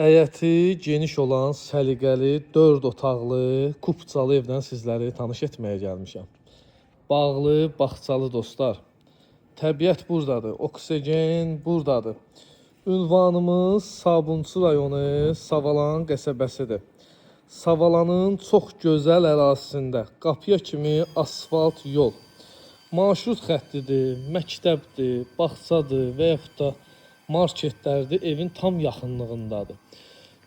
Həyəti geniş olan, səliqəli, 4 otaqlı, kupçalı evdən sizləri tanış etməyə gəlmişəm. Bağlı, bağçalı dostlar. Təbiət buradadır, oksigen buradadır. Ünvanımız Sabunçu rayonu Savalan qəsəbəsidir. Savalanın çox gözəl ərazisində qapıya kimi asfalt yol. Marşrut xəttidir, məktəbdir, bağçadır və yaxud da marketlərdir, evin tam yaxınlığındadır.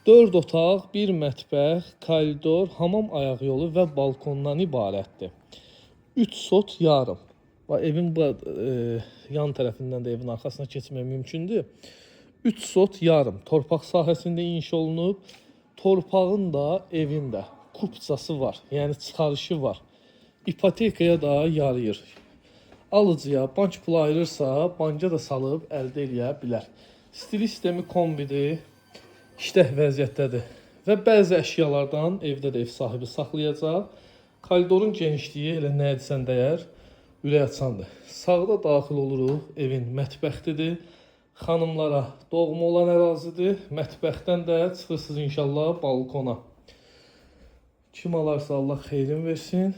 4 otaq, 1 mətbəx, koridor, hamam ayaq yolu və balkondan ibarətdir. 3 sot yarım. Evin yan tərəfindən də evin arxasına keçmək mümkündür. 3 sot yarım torpaq sahəsində inşa olunub. Torpağın da evin də kupçası var, yəni çıxarışı var. İpotekaya da yarayır. Alıcıya bank pulu ayırırsa, banka da salıb əldə edə bilər. Stil sistemi kombidir, işlək vəziyyətdədir və bəzi əşyalardan evdə də ev sahibi saxlayacaq. Koridorun genişliyi elə nə etsən dəyər, ürək açandır. Sağda daxil oluruq, evin mətbəxtidir. Xanımlara doğma olan ərazidir. Mətbəxdən də çıxırsınız inşallah balkona. Kim alarsa Allah xeyrin versin.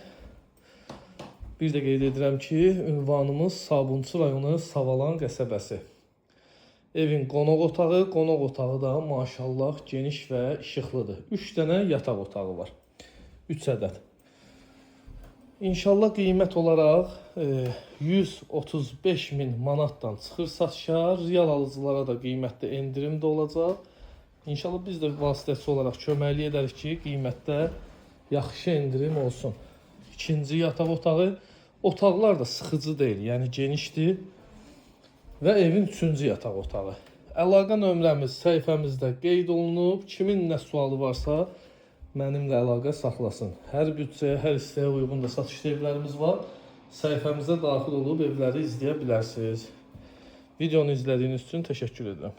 Bir də qeyd edirəm ki, ünvanımız Sabunçu rayonu Savalan qəsəbəsi. Evin qonaq otağı da maşallah geniş və işıqlıdır. 3 dənə yataq otağı var. 3 ədəd. İnşallah qiymət olaraq 135.000 manatdan çıxır satışa. Real alıcılara da qiymətdə endirim də olacaq. İnşallah biz də vasitəçi olaraq köməklik edərik ki, qiymətdə yaxşı endirim olsun. İkinci yataq otağı. Otaqlar da sıxıcı deyil, yəni genişdir. Və evin 3-cü yataq otağı. Əlaqə nömrəmiz səhifəmizdə qeyd olunub. Kimin nə sualı varsa mənimlə əlaqə saxlasın. Hər büdcəyə, hər istəyə uyğun da satış evlərimiz var. Səhifəmizə daxil olub evləri izləyə bilərsiniz. Videonu izlədiyiniz üçün təşəkkür edirəm.